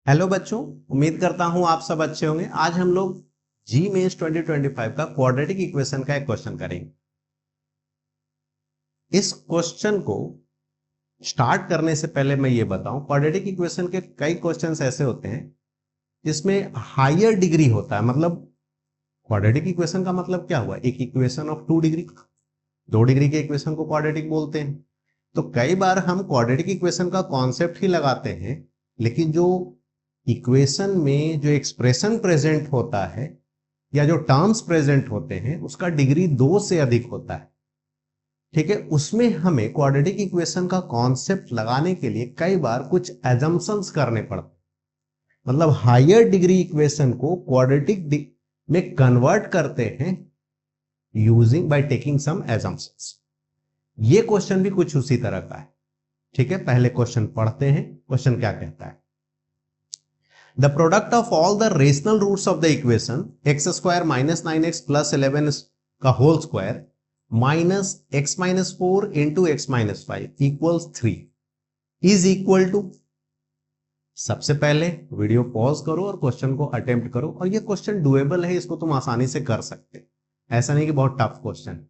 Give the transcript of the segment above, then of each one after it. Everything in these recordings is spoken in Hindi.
हेलो बच्चों, उम्मीद करता हूं आप सब अच्छे होंगे। आज हम लोग जी मेंस 2025 का क्वाड्रेटिक इक्वेशन का एक क्वेश्चन करेंगे। इस क्वेश्चन को स्टार्ट करने से पहले मैं ये बताऊं, क्वाड्रेटिक इक्वेशन के कई क्वेश्चंस ऐसे होते हैं जिसमें हायर डिग्री होता है। मतलब क्वाड्रेटिक इक्वेशन का मतलब क्या हुआ? एक इक्वेशन ऑफ 2 डिग्री, 2 डिग्री के इक्वेशन को क्वाड्रेटिक बोलते हैं। तो कई बार हम क्वाड्रेटिक इक्वेशन का कॉन्सेप्ट ही लगाते हैं, लेकिन जो इक्वेशन में जो एक्सप्रेशन प्रेजेंट होता है या जो टर्म्स प्रेजेंट होते हैं उसका डिग्री 2 से अधिक होता है। ठीक है, उसमें हमें क्वाड्रेटिक इक्वेशन का कॉन्सेप्ट लगाने के लिए कई बार कुछ एजम्पशंस करने पड़ते, मतलब हायर डिग्री इक्वेशन को क्वाड्रेटिक में कन्वर्ट करते हैं using by taking some assumptions. ये क्वेश्चन भी कुछ उसी तरह का है। ठीक है, पहले क्वेश्चन पढ़ते हैं। क्वेश्चन क्या कहता है? The product of all the rational roots of the equation x square minus 9x plus 11 का whole square minus x minus 4 into x minus 5 equals 3 is equal to। सबसे पहले वीडियो पॉज करो और क्वेश्चन को अटेम्प्ट करो। और ये क्वेश्चन डुएबल है, इसको तुम आसानी से कर सकते, ऐसा नहीं कि बहुत टफ क्वेश्चन।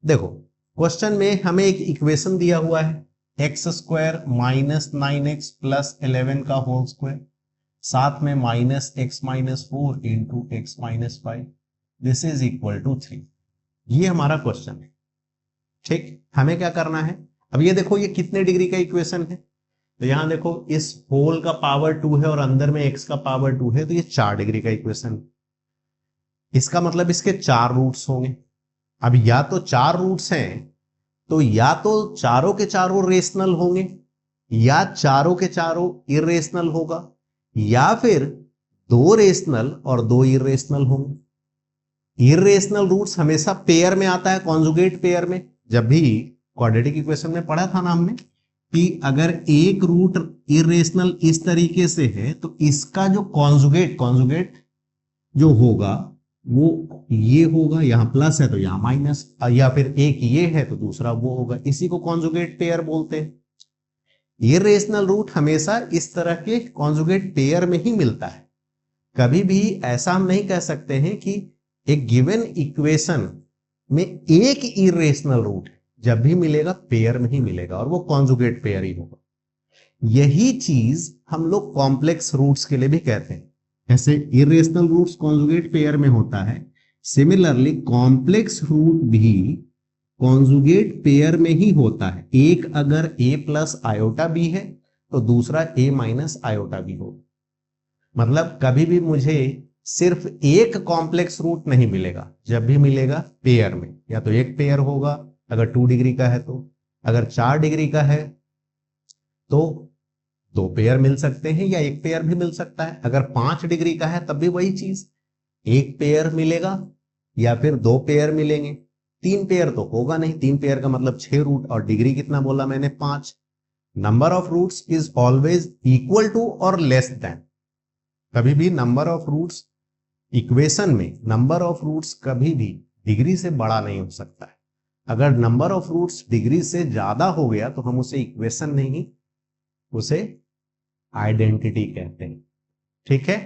देखो, क्वेश्चन में हमें एक इक्वेशन दिया हुआ है x square minus 9x plus 11 का होल स्क्वायर, साथ में minus x minus 4 into x minus 5, this is equal to 3। ये हमारा क्वेश्चन है। ठीक, हमें क्या करना है? अब ये देखो, ये कितने डिग्री का इक्वेशन है? तो यहां देखो, इस होल का पावर 2 है और अंदर में एक्स का पावर 2 है, तो ये 4 डिग्री का इक्वेशन है। इसका मतलब इसके 4 रूट्स होंगे। अब या तो 4 रूट्स हैं तो या तो चारों के चारों रेशनल होंगे या चारों के चारों इरेशनल होगा, या फिर 2 रेशनल और 2 इरेशनल होंगे। इरेशनल रूट्स हमेशा पेयर में आता है, कॉन्जुगेट पेयर में। जब भी क्वाड्रेटिक इक्वेशन में पढ़ा था ना हमने कि अगर एक रूट इरेशनल इस तरीके से है तो इसका जो कॉन्जुगेट जो होगा वो ये होगा, यहां प्लस है तो यहां माइनस, या फिर एक ये है तो दूसरा वो होगा। इसी को कॉन्जुगेट पेयर बोलते हैं। इरेशनल रूट हमेशा इस तरह के कॉन्जुगेट पेयर में ही मिलता है। कभी भी ऐसा हम नहीं कह सकते हैं कि एक गिवन इक्वेशन में एक इरेशनल रूट है। जब भी मिलेगा पेयर में ही मिलेगा और वो कॉन्जुगेट पेयर ही होगा। यही चीज हम लोग कॉम्प्लेक्स रूट्स के लिए भी कहते हैं। ऐसे इरेशनल रूट्स कॉन्जुगेट पेयर में होता है, सिमिलरली कॉम्प्लेक्स रूट भी कॉन्जुगेट पेयर में ही होता है। एक अगर a प्लस आयोटा बी है तो दूसरा a माइनस आयोटा बी होगा। मतलब कभी भी मुझे सिर्फ एक कॉम्प्लेक्स रूट नहीं मिलेगा, जब भी मिलेगा पेयर में। या तो एक पेयर होगा अगर 2 डिग्री का है, तो अगर 4 डिग्री का है तो 2 पेयर मिल सकते हैं या एक पेयर भी मिल सकता है। अगर 5 डिग्री का है तब भी वही चीज, एक पेयर मिलेगा या फिर 2 पेयर मिलेंगे। 3 पेयर तो होगा नहीं, 3 पेयर का मतलब 6 रूट, और डिग्री कितना बोला मैंने? 5। Number of roots is always equal to और लेस देन। कभी भी नंबर ऑफ रूट्स इक्वेशन में नंबर ऑफ रूट्स कभी भी डिग्री से बड़ा नहीं हो सकता है। अगर नंबर ऑफ रूट्स डिग्री से ज्यादा हो गया तो हम उसे इक्वेशन नहीं, उसे आइडेंटिटी कहते हैं। ठीक है,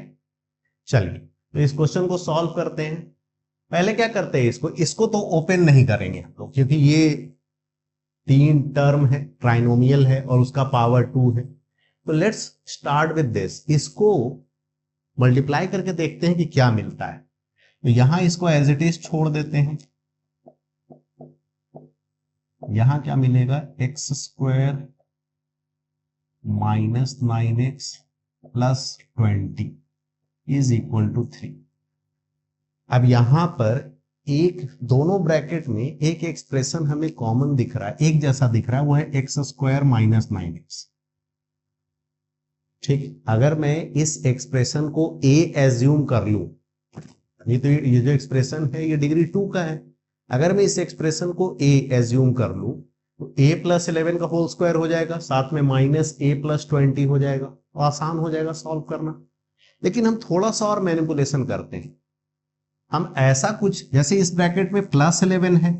चलिए तो इस क्वेश्चन को सॉल्व करते हैं। पहले क्या करते हैं, इसको तो ओपन नहीं करेंगे हम लोग, क्योंकि ये 3 टर्म है, ट्राइनोमियल है और उसका पावर 2 है। तो लेट्स स्टार्ट विद दिस। इसको मल्टीप्लाई करके देखते हैं कि क्या मिलता है। तो यहां इसको एज इट इज छोड़ देते हैं। यहां क्या मिलेगा? X square minus 9x plus 20 is equal to 3। अब यहां पर एक दोनों ब्रैकेट में एक एक्सप्रेशन हमें कॉमन दिख रहा है, एक जैसा दिख रहा है, वो है एक्स स्क्वायर माइनस 9x। ठीक, अगर मैं इस एक्सप्रेशन को a एज्यूम कर लूं, ये जो एक्सप्रेशन है ये डिग्री 2 का है। अगर मैं इस एक्सप्रेशन को a एज्यूम कर लूं तो a प्लस 11 का होल स्क्वायर हो जाएगा, साथ में माइनस a प्लस 20 हो जाएगा, तो आसान हो जाएगा सॉल्व करना। लेकिन हम थोड़ा सा और मैनिपुलेशन करते हैं। हम ऐसा कुछ, जैसे इस ब्रैकेट में प्लस 11 है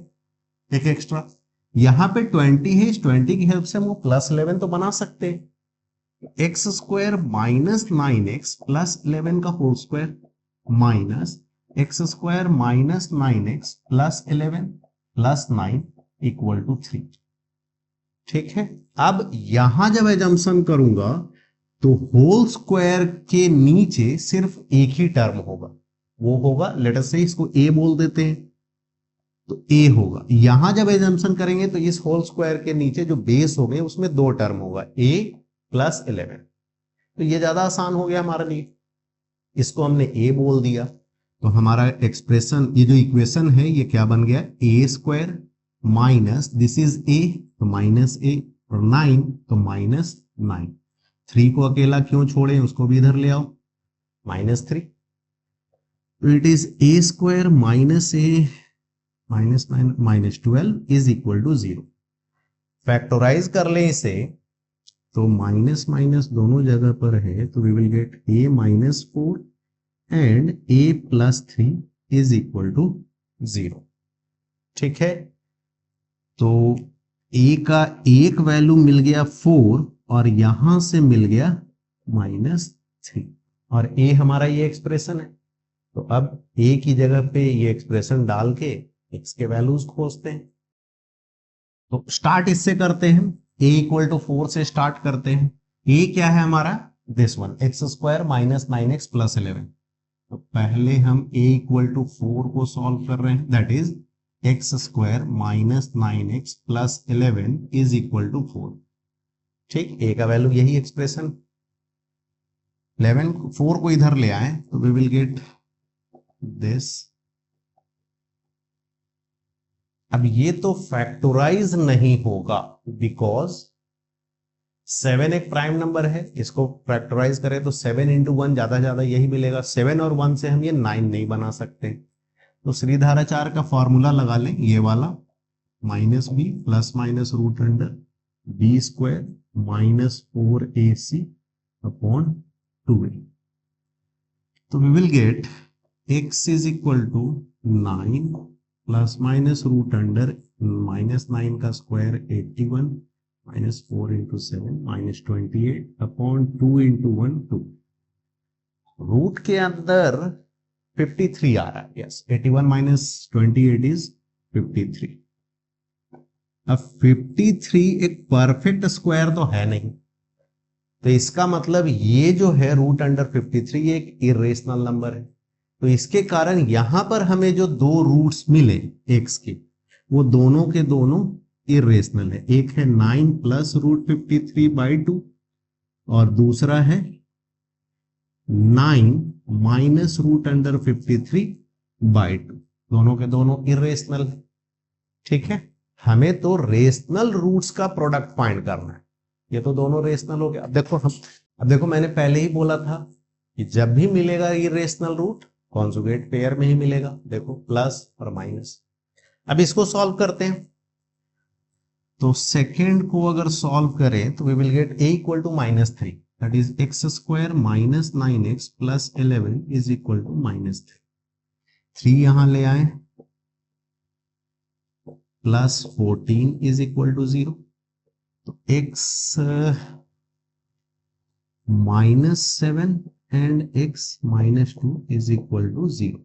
एक एक्स्ट्रा, यहां पे 20 है, इस 20 की हेल्प से हम वो प्लस 11 तो बना सकते हैं। X square minus 9x plus 11 का whole square minus x square minus 9x plus 11 plus 9 equal to 3। ठीक है, अब यहां जब एजम्पशन करूंगा तो होल स्क्वायर के नीचे सिर्फ एक ही टर्म होगा, वो होगा लेट अस से इसको ए बोल देते हैं, तो ए होगा। यहां जब एजम्पशन करेंगे तो इस होल स्क्वायर के नीचे जो बेस हो गए उसमें दो टर्म होगा, ए प्लस 11। तो ये ज्यादा आसान हो गया हमारे लिए, इसको हमने ए बोल दिया, तो हमारा एक्सप्रेशन ये जो इक्वेशन है ये क्या बन गया, A square minus this is A तो माइनस ए और 9 तो माइनस 9। 3 को अकेला क्यों छोड़े, उसको भी इधर ले आओ, -3। तो it is a square minus a minus 9 minus 12 is equal to 0। Factorise कर ले इसे तो माइनस माइनस दोनों जगह पर है, तो we will get a minus 4 and a plus 3 is equal to 0। ठीक है, तो a का एक वैल्यू मिल गया 4 और यहां से मिल गया -3 और a हमारा ये एक्सप्रेशन है। तो अब a की जगह पे ये एक्सप्रेशन डाल के x के वैल्यूज खोजते हैं। तो स्टार्ट इससे करते हैं, a इक्वल टू 4 से स्टार्ट करते हैं। a क्या है हमारा, this one x square minus 9x plus 11। तो पहले हम a इक्वल टू 4 को सॉल्व कर रहे हैं, that is x square minus 9x plus 11 is equal to 4। ठीक, a का वैल्यू यही एक्सप्रेशन, 4 को इधर ले आए तो वी विल गेट दिस। अब ये तो फैक्टोराइज नहीं होगा बिकॉज 7 एक प्राइम नंबर है, इसको फैक्टोराइज करें तो 7 इंटू 1 ज्यादा यही मिलेगा। 7 और 1 से हम ये 9 नहीं बना सकते, तो श्रीधाराचार्य का फॉर्मूला लगा लें, ये वाला minus b plus minus root under b square minus 4ac upon 2a। तो we will get x is equal to 9 plus minus root under -9 का square 81 minus 4 into 7 minus 28 upon 2 into 1 2। Root के अंदर 53 आ रहा है, यस 81 माइनस 28 इज 53। अब 53 एक परफेक्ट स्क्वायर तो है नहीं, तो इसका मतलब ये जो है रूट अंडर 53 एक इरेशनल नंबर है। तो इसके कारण यहां पर हमें जो दो रूट्स मिले x के, वो दोनों के दोनों इरेशनल है। एक है 9 प्लस रूट 53 बाई 2 और दूसरा है 9 माइनस रूट अंडर 53 बाई 2, दोनों के दोनों इरेशनल है। ठीक है, हमें तो रेशनल रूट्स का प्रोडक्ट फाइंड करना है, ये तो दोनों रेशनल हो गया। अब देखो मैंने पहले ही बोला था कि जब भी मिलेगा इरेशनल रूट कॉन्जुगेट पेयर में ही मिलेगा, देखो प्लस और माइनस। अब इसको सॉल्व करते हैं, तो सेकेंड को अगर सॉल्व करें तो we will get a equal to -3, that is x square minus 9x plus 11 is equal to -3। 3 यहां ले आए प्लस 14 इज इक्वल टू 0। तो x -7 and x -2 is equal to 0।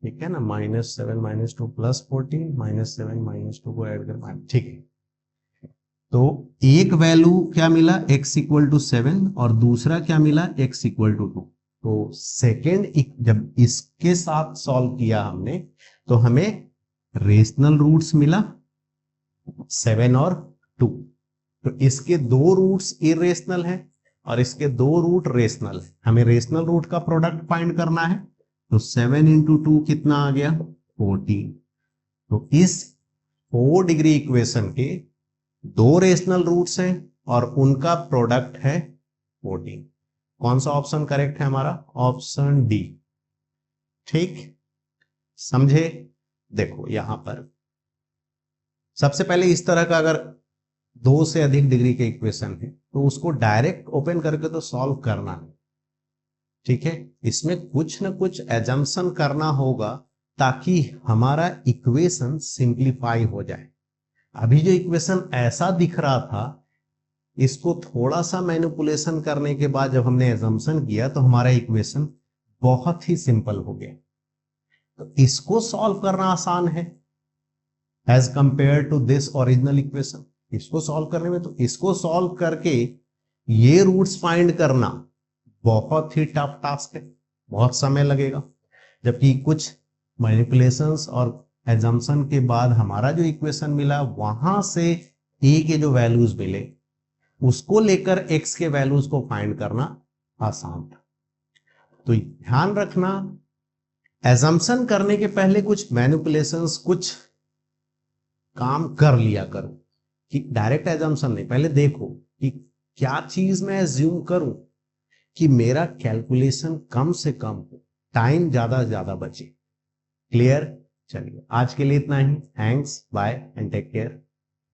ठीक है ना, -7 -2 प्लस 14 -7 -2 को ऐड कर, ठीक है। तो एक वैल्यू क्या मिला x इक्वल टू 7 और दूसरा क्या मिला x इक्वल टू 2। तो सेकेंड जब इसके साथ सॉल्व किया हमने तो हमें रेशनल रूट्स मिला 7 और 2। तो इसके दो रूट्स इरेशनल है और इसके दो रूट रेशनल है। हमें रेशनल रूट का प्रोडक्ट फाइंड करना है, तो 7 इंटू 2 कितना आ गया 14। तो इस 4 डिग्री इक्वेशन के दो रेशनल रूट्स हैं और उनका प्रोडक्ट है 14। कौन सा ऑप्शन करेक्ट है हमारा, ऑप्शन डी। ठीक, समझे। देखो यहां पर सबसे पहले इस तरह का अगर 2 से अधिक डिग्री के इक्वेशन है तो उसको डायरेक्ट ओपन करके तो सॉल्व करना है। ठीक है, इसमें कुछ ना कुछ एजम्पशन करना होगा ताकि हमारा इक्वेशन सिंप्लीफाई हो जाए। अभी जो इक्वेशन ऐसा दिख रहा था इसको थोड़ा सा मैनिपुलेशन करने के बाद जब हमने एजम्पशन किया तो हमारा इक्वेशन बहुत ही सिंपल हो गया। तो इसको सॉल्व करना आसान है as compare to this original equation. इसको सॉल्व करने में, तो इसको सॉल्व करके ये रूट्स फाइंड करना बहुत ही टफ टास्क है, बहुत समय लगेगा। जबकि कुछ मैनिपुलेशंस और एजम्पशन के बाद हमारा जो इक्वेशन मिला वहां से ए के जो वैल्यूज मिले उसको लेकर एक्स के वैल्यूज को फाइंड करना आसान था। तो ध्यान रखना, एजम्पशन करने के पहले कुछ मैनिपुलेशंस, कुछ काम कर लिया करो कि डायरेक्ट एजम्पशन नहीं, पहले देखो कि क्या चीज मैं एज्यूम करूं कि मेरा कैलकुलेशन कम से कम हो, टाइम ज्यादा से ज्यादा बचे। क्लियर? चलिए आज के लिए इतना ही। Thanks, bye and take care.